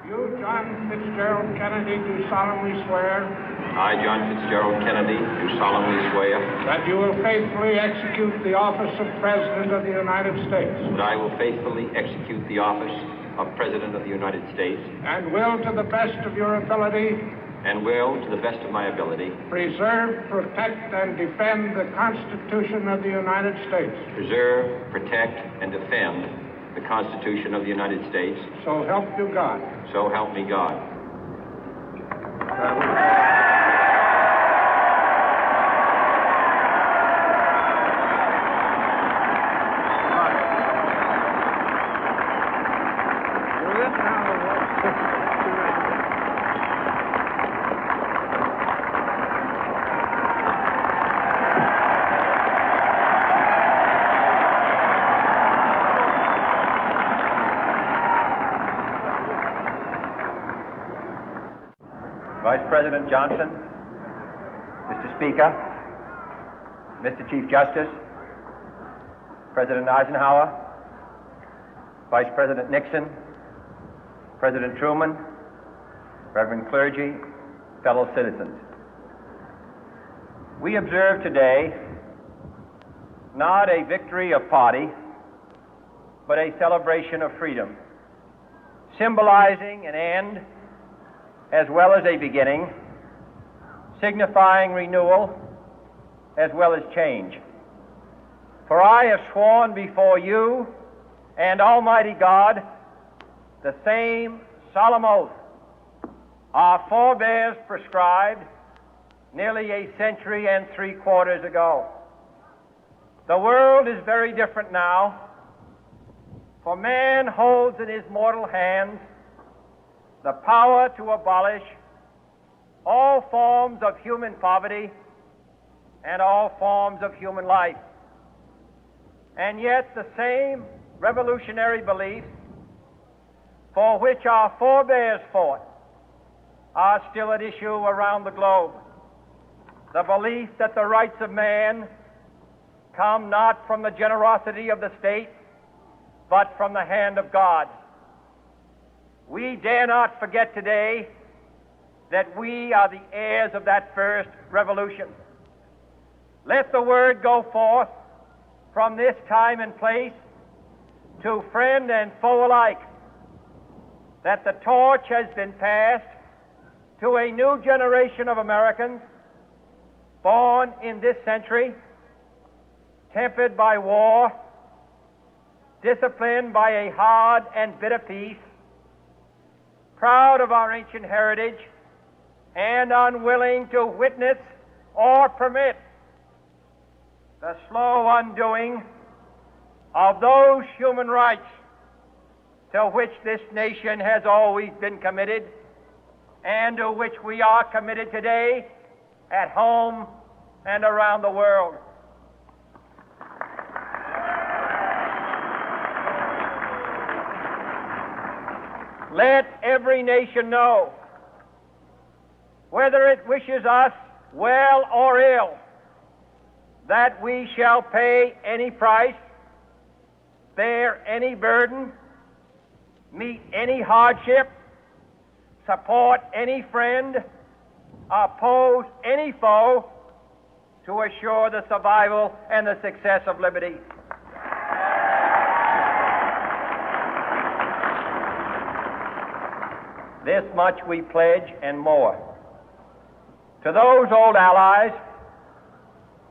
You, John Fitzgerald Kennedy, do solemnly swear I, John Fitzgerald Kennedy, do solemnly swear that you will faithfully execute the office of President of the United States that I will faithfully execute the office of President of the United States and will, to the best of your ability, and will, to the best of my ability, preserve, protect, and defend the Constitution of the United States. preserve, protect, and defend the Constitution of the United States. So help you God. So help me God. Vice President Johnson, Mr. Speaker, Mr. Chief Justice, President Eisenhower, Vice President Nixon, President Truman, Reverend clergy, fellow citizens. We observe today not a victory of party, but a celebration of freedom, symbolizing an end as well as a beginning, signifying renewal as well as change. For I have sworn before you and Almighty God the same solemn oath our forebears prescribed nearly a century and 3/4 ago. The world is very different now, for man holds in his mortal hands the power to abolish all forms of human poverty and all forms of human life. And yet the same revolutionary beliefs for which our forebears fought are still at issue around the globe. The belief that the rights of man come not from the generosity of the state, but from the hand of God. We dare not forget today that we are the heirs of that first revolution. Let the word go forth from this time and place to friend and foe alike that the torch has been passed to a new generation of Americans born in this century, tempered by war, disciplined by a hard and bitter peace, proud of our ancient heritage, and unwilling to witness or permit the slow undoing of those human rights to which this nation has always been committed and to which we are committed today at home and around the world. Let every nation know, whether it wishes us well or ill, that we shall pay any price, bear any burden, meet any hardship, support any friend, oppose any foe to assure the survival and the success of liberty. This much we pledge and more. To those old allies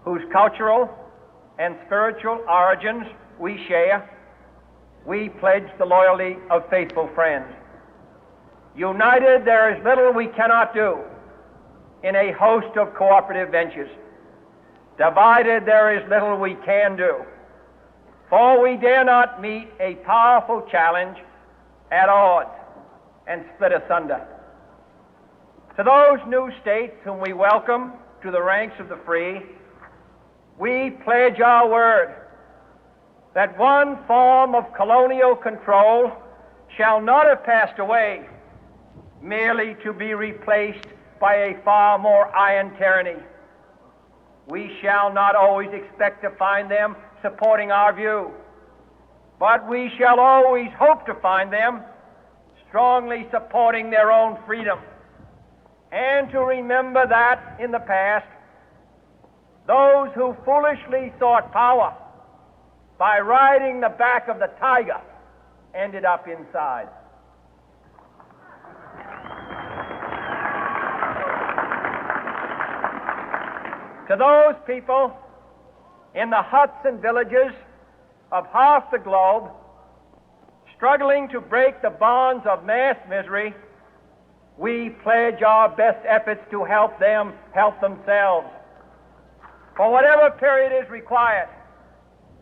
whose cultural and spiritual origins we share, we pledge the loyalty of faithful friends. United, there is little we cannot do in a host of cooperative ventures. Divided, there is little we can do, for we dare not meet a powerful challenge at odds and split asunder. To those new states whom we welcome to the ranks of the free, we pledge our word that one form of colonial control shall not have passed away, merely to be replaced by a far more iron tyranny. We shall not always expect to find them supporting our view, but we shall always hope to find them strongly supporting their own freedom, and to remember that in the past, those who foolishly sought power by riding the back of the tiger ended up inside. To those people in the huts and villages of half the globe struggling to break the bonds of mass misery, we pledge our best efforts to help them help themselves for whatever period is required,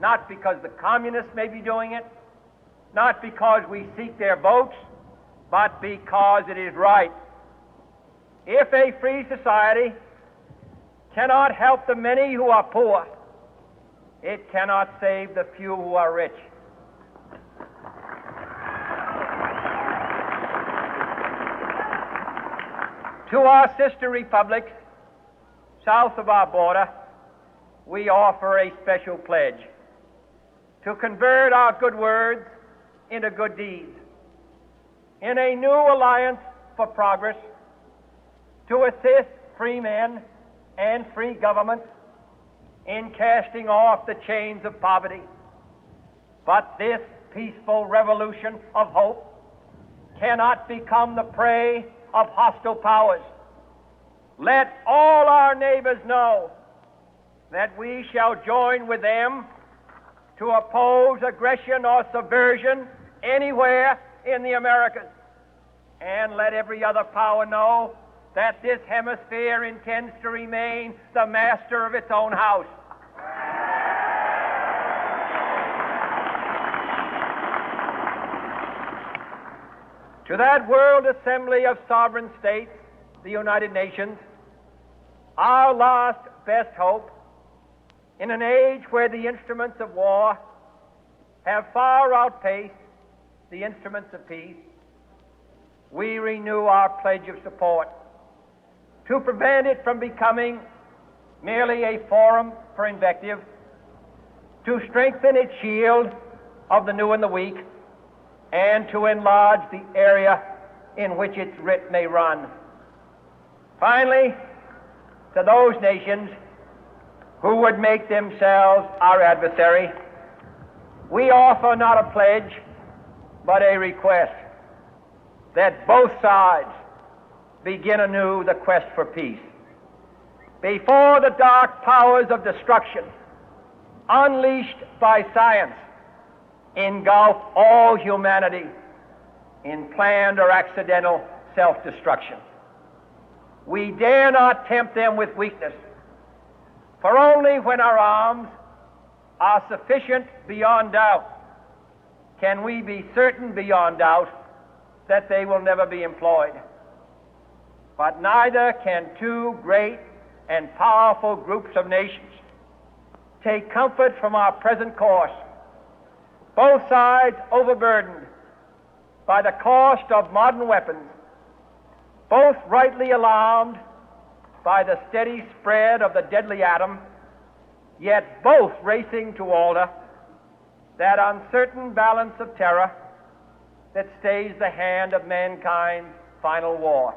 not because the communists may be doing it, not because we seek their votes, but because it is right. If a free society cannot help the many who are poor, it cannot save the few who are rich. To our sister republics south of our border, we offer a special pledge to convert our good words into good deeds, in a new alliance for progress, to assist free men and free governments in casting off the chains of poverty. But this peaceful revolution of hope cannot become the prey of hostile powers. Let all our neighbors know that we shall join with them to oppose aggression or subversion anywhere in the Americas. And let every other power know that this hemisphere intends to remain the master of its own house. To that World Assembly of Sovereign States, the United Nations, our last best hope, in an age where the instruments of war have far outpaced the instruments of peace, we renew our pledge of support to prevent it from becoming merely a forum for invective, to strengthen its shield of the new and the weak, and to enlarge the area in which its writ may run. Finally, to those nations who would make themselves our adversary, we offer not a pledge, but a request that both sides begin anew the quest for peace. Before the dark powers of destruction, unleashed by science, engulf all humanity in planned or accidental self-destruction, we dare not tempt them with weakness, for only when our arms are sufficient beyond doubt can we be certain beyond doubt that they will never be employed. But neither can two great and powerful groups of nations take comfort from our present course, both sides overburdened by the cost of modern weapons, both rightly alarmed by the steady spread of the deadly atom, yet both racing to alter that uncertain balance of terror that stays the hand of mankind's final war.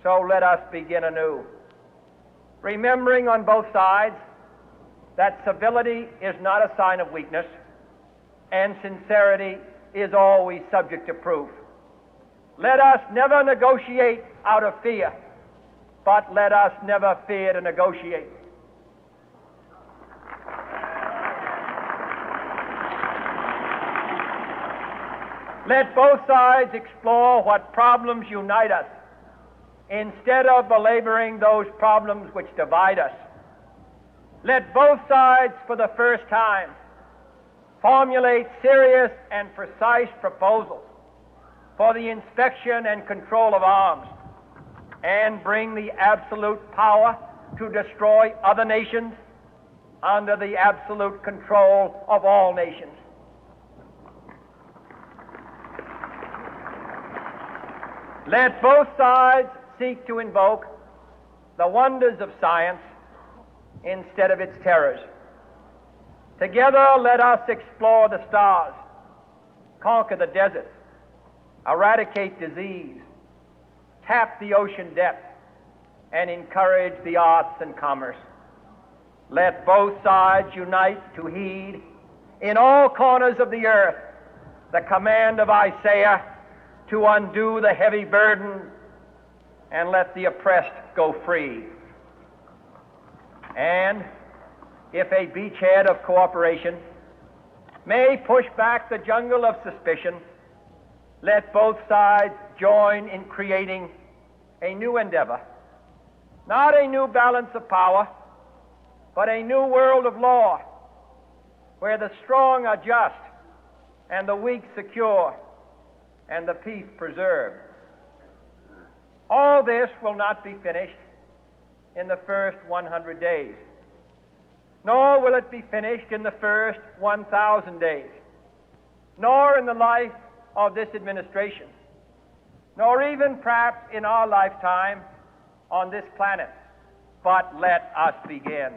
So let us begin anew, remembering on both sides that civility is not a sign of weakness, and sincerity is always subject to proof. Let us never negotiate out of fear, but let us never fear to negotiate. Let both sides explore what problems unite us, instead of belaboring those problems which divide us. Let both sides, for the first time, formulate serious and precise proposals for the inspection and control of arms, and bring the absolute power to destroy other nations under the absolute control of all nations. Let both sides seek to invoke the wonders of science instead of its terrors. Together, let us explore the stars, conquer the deserts, eradicate disease, tap the ocean depth, and encourage the arts and commerce. Let both sides unite to heed in all corners of the earth the command of Isaiah to undo the heavy burden and let the oppressed go free. And if a beachhead of cooperation may push back the jungle of suspicion, let both sides join in creating a new endeavor, not a new balance of power, but a new world of law, where the strong are just and the weak secure and the peace preserved. All this will not be finished in the first 100 days, nor will it be finished in the first 1,000 days, nor in the life of this administration, nor even perhaps in our lifetime on this planet. But let us begin.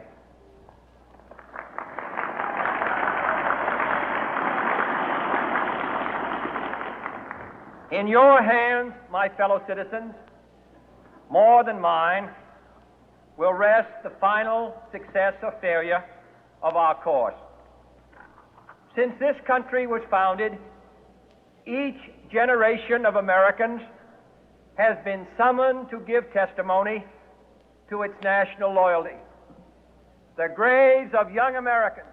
In your hands, my fellow citizens, more than mine, will rest the final success or failure of our course. Since this country was founded, each generation of Americans has been summoned to give testimony to its national loyalty. The graves of young Americans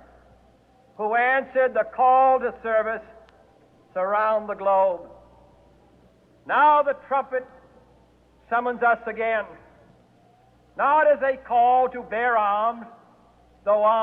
who answered the call to service surround the globe. Now the trumpet summons us again, not as a call to bear arms, though arms